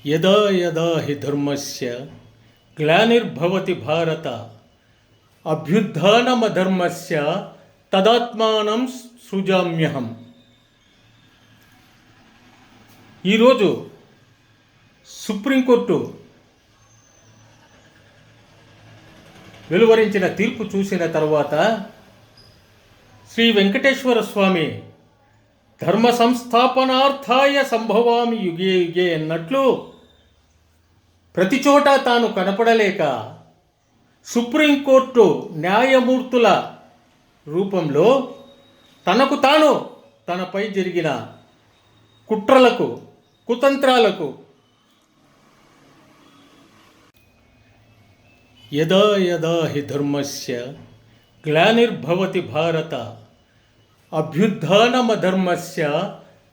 యదా యదా హి ధర్మస్య గ్లానిర్భవతి భారత అభ్యుత్థానమధర్మస్య తదాత్మానం సృజామ్యహం. ఈరోజు సుప్రీంకోర్టు వెలువరించిన తీర్పు చూసిన తర్వాత శ్రీ వెంకటేశ్వర స్వామి ధర్మ సంస్థాపనార్థాయ సంభవామి యుగే యుగే అన్నట్లు ప్రతి చోట తాను కనపడలేక సుప్రీంకోర్టు న్యాయమూర్తుల రూపంలో తనకు తాను తనపై జరిగిన కుట్రలకు కుతంత్రాలకు యదా యదా హి ధర్మస్య గ్లానిర్భవతి భారత అభ్యుత్థానమధర్మస్య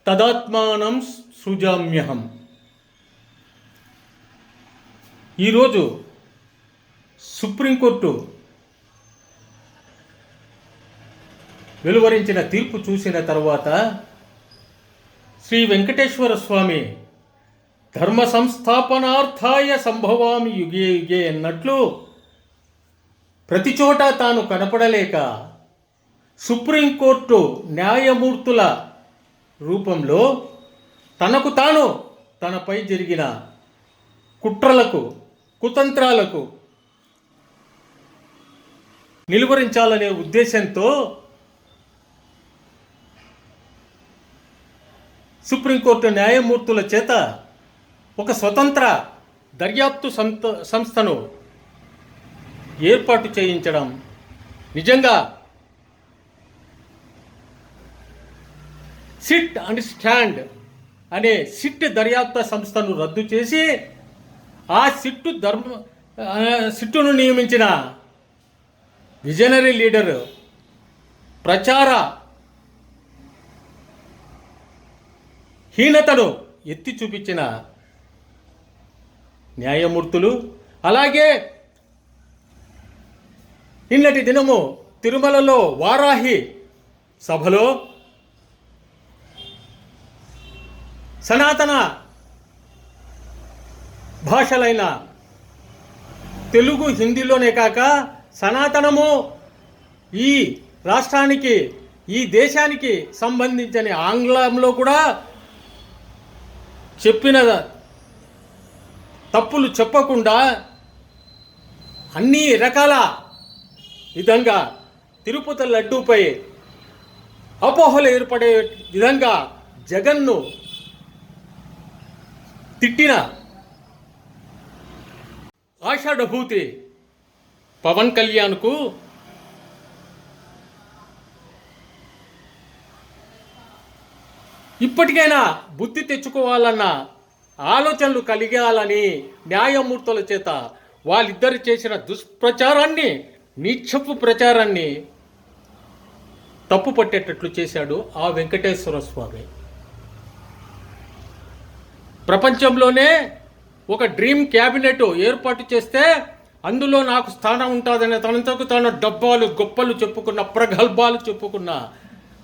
తదాత్మానం సృజామ్యహం. ఈరోజు సుప్రీంకోర్టు వెలువరించిన తీర్పు చూసిన తర్వాత శ్రీ వెంకటేశ్వర స్వామి ధర్మ సంస్థాపనార్థాయ సంభవామి యుగే యుగే అన్నట్లు ప్రతి చోట తాను కనపడలేక సుప్రీంకోర్టు న్యాయమూర్తుల రూపంలో తనకు తాను తనపై జరిగిన కుట్రలకు కుతంత్రాలకు నిలువరించాలనే ఉద్దేశంతో సుప్రీంకోర్టు న్యాయమూర్తుల చేత ఒక స్వతంత్ర దర్యాప్తు సంస్థను ఏర్పాటు చేయించడం నిజంగా సిట్ అండ్ స్టాండ్ అనే సిట్ దర్యాప్తు సంస్థను రద్దు చేసి ఆ సిట్టును నియమించిన విజనరీ లీడర్ ప్రచార హీనతను ఎత్తి చూపించిన న్యాయమూర్తులు, అలాగే నిన్నటి దినము తిరుమలలో వారాహి సభలో సనాతన భాషలైన తెలుగు హిందీలోనే కాక సనాతనము ఈ రాష్ట్రానికి ఈ దేశానికి సంబంధించిన ఆంగ్లంలో కూడా చెప్పిన తప్పులు చెప్పకుండా అన్ని రకాల విధంగా తిరుపతి లడ్డూపై అపోహలు ఏర్పడే విధంగా జగన్ను తిట్టిన ఆషాఢభూతి పవన్ కళ్యాణ్కు ఇప్పటికైనా బుద్ధి తెచ్చుకోవాలన్న ఆలోచనలు కలిగాలని న్యాయమూర్తుల చేత వాళ్ళిద్దరు చేసిన దుష్ప్రచారాన్ని నీచపు ప్రచారాన్ని తప్పు పట్టేటట్లు చేశాడు ఆ వెంకటేశ్వర స్వామి. ప్రపంచంలోనే ఒక డ్రీమ్ క్యాబినెట్ ఏర్పాటు చేస్తే అందులో నాకు స్థానం ఉంటుందని తనకు తన డబ్బాలు గొప్పలు చెప్పుకున్న ప్రగల్భాలు చెప్పుకున్న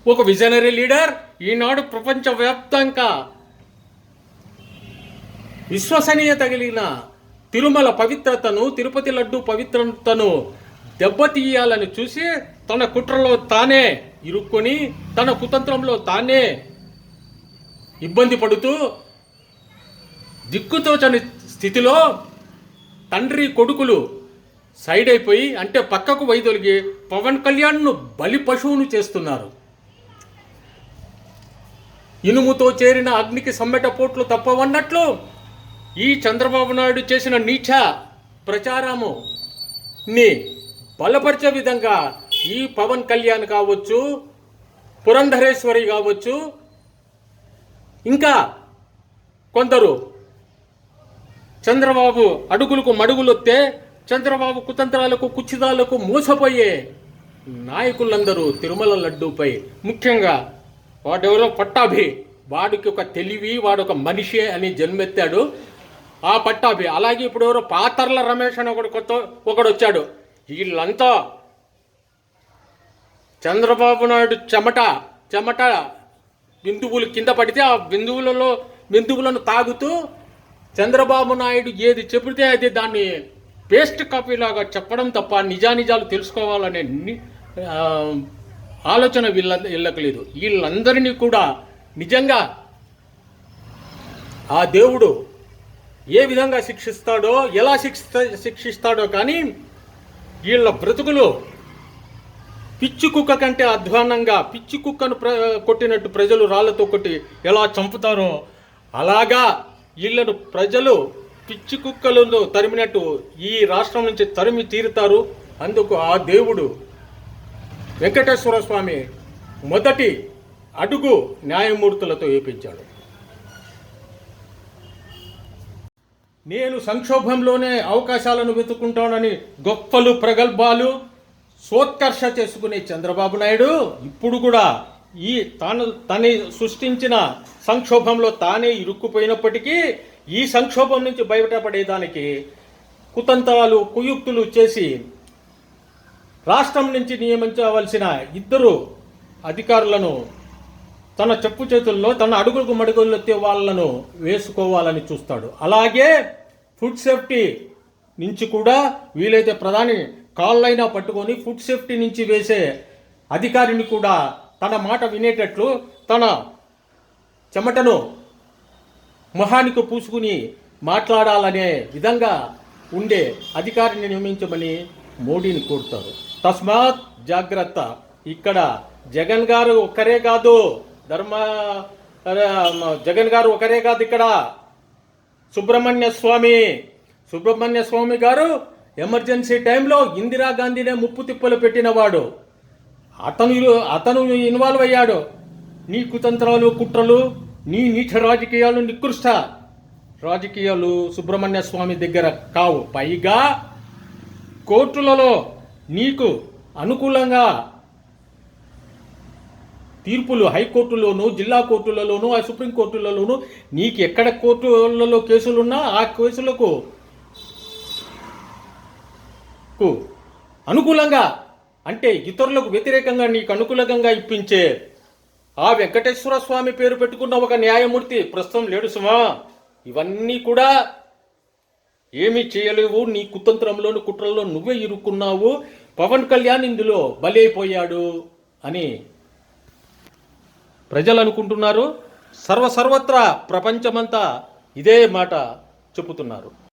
ఒక విజనరీ లీడర్ ఈనాడు ప్రపంచవ్యాప్తంగా విశ్వసనీయత కలిగిన తిరుమల పవిత్రతను తిరుపతి లడ్డు పవిత్రతను దెబ్బతీయాలని చూసి తన కుట్రలో తానే ఇరుక్కొని తన కుతంత్రంలో తానే ఇబ్బంది పడుతూ దిక్కుతోచని స్థితిలో తండ్రి కొడుకులు సైడ్ అయిపోయి అంటే పక్కకు వైదొలిగి పవన్ కళ్యాణ్ను బలి పశువును చేస్తున్నారు. ఇనుముతో చేరిన అగ్నికి సమ్మెట పోట్లు తప్పవన్నట్లు ఈ చంద్రబాబు నాయుడు చేసిన నీచ ప్రచారముని బలపరిచే విధంగా ఈ పవన్ కళ్యాణ్ కావచ్చు, పురంధరేశ్వరి కావచ్చు, ఇంకా కొందరు చంద్రబాబు అడుగులకు మడుగులొత్తే చంద్రబాబు కుతంత్రాలకు కుచ్చిదాలకు మోసపోయే నాయకులందరూ తిరుమల లడ్డూపై ముఖ్యంగా వాడెవరో పట్టాభి, వాడికి ఒక తెలివి, వాడొక మనిషి అని జన్మెత్తాడు ఆ పట్టాభి. అలాగే ఇప్పుడు ఎవరో పాతర్ల రమేష్ అని ఒకడు వచ్చాడు. వీళ్ళంతా చంద్రబాబు నాయుడు చెమట బిందువులు కింద పడితే ఆ బిందువులను తాగుతూ చంద్రబాబు నాయుడు ఏది చెబితే అది దాన్ని పేస్ట్ కాపీలాగా చెప్పడం తప్ప నిజానిజాలు తెలుసుకోవాలనే ఆ, ఆలోచన వీళ్ళకు లేదు. వీళ్ళందరినీ కూడా నిజంగా ఆ దేవుడు ఏ విధంగా శిక్షిస్తాడో, ఎలా శిక్షిస్తాడో కానీ వీళ్ళ బ్రతుకులు పిచ్చి కుక్క కంటే అధ్వానంగా, పిచ్చి కుక్కను కొట్టినట్టు ప్రజలు రాళ్లతో కొట్టి ఎలా చంపుతారో అలాగా వీళ్ళను ప్రజలు పిచ్చి కుక్కలను తరిమినట్టు ఈ రాష్ట్రం నుంచి తరిమి తీరుతారు. అందుకు ఆ దేవుడు వెంకటేశ్వర స్వామి మొదటి అడుగు న్యాయమూర్తులతో వేయించాడు. నేను సంక్షోభంలోనే అవకాశాలను వెతుకుంటానని గొప్పలు ప్రగల్భాలు సోత్కర్ష చేసుకునే చంద్రబాబు నాయుడు ఇప్పుడు కూడా ఈ తను సృష్టించిన సంక్షోభంలో తానే ఇరుక్కుపోయినప్పటికీ ఈ సంక్షోభం నుంచి బయటపడేదానికి కుతంత్రాలు కుయుక్తులు చేసి రాష్ట్రం నుంచి నియమించవలసిన 2 అధికారులను తన చెప్పు చేతుల్లో, తన అడుగులకు మడుగులెత్తే వాళ్ళను వేసుకోవాలని చూస్తాడు. అలాగే ఫుడ్ సేఫ్టీ నుంచి కూడా వీలైతే ప్రధాని కాళ్ళైనా పట్టుకొని ఫుడ్ సేఫ్టీ నుంచి వేసే అధికారిని కూడా తన మాట వినేటట్లు తన చెమటను మొహానికి పూసుకుని మాట్లాడాలనే విధంగా ఉండే అధికారిని నియమించమని మోడీని కోరుతారు. తస్మాత్ జాగ్రత్త. ఇక్కడ జగన్ గారు ఒక్కరే కాదు, జగన్ గారు ఒకరే కాదు, ఇక్కడ సుబ్రహ్మణ్య స్వామి గారు ఎమర్జెన్సీ టైంలో ఇందిరాగాంధీనే ముప్పు తిప్పలు పెట్టినవాడు. అతను ఇన్వాల్వ్ అయ్యాడు. నీ కుతంత్రాలు, కుట్రలు, నీ నీచ రాజకీయాలు, నికృష్ట రాజకీయాలు సుబ్రహ్మణ్య స్వామి దగ్గర కావు. పైగా కోర్టులలో నీకు అనుకూలంగా తీర్పులు హైకోర్టులోను, జిల్లా కోర్టులలోను, సుప్రీంకోర్టులలోను నీకు ఎక్కడ కోర్టులలో కేసులున్నా ఆ కేసులకు అనుకూలంగా, అంటే ఇతరులకు వ్యతిరేకంగా నీకు అనుకూలంగా ఇప్పించే ఆ వెంకటేశ్వర స్వామి పేరు పెట్టుకున్న ఒక న్యాయమూర్తి ప్రస్తుతం లేడు సుమా. ఇవన్నీ కూడా ఏమీ చేయలేవు. నీ కుతంత్రంలోని కుట్రల్లో నువ్వే ఇరుక్కున్నావు. పవన్ కళ్యాణ్ ఇందులో బలైపోయాడు అని ప్రజలు అనుకుంటున్నారు. సర్వత్రా ప్రపంచమంతా ఇదే మాట చెబుతున్నారు.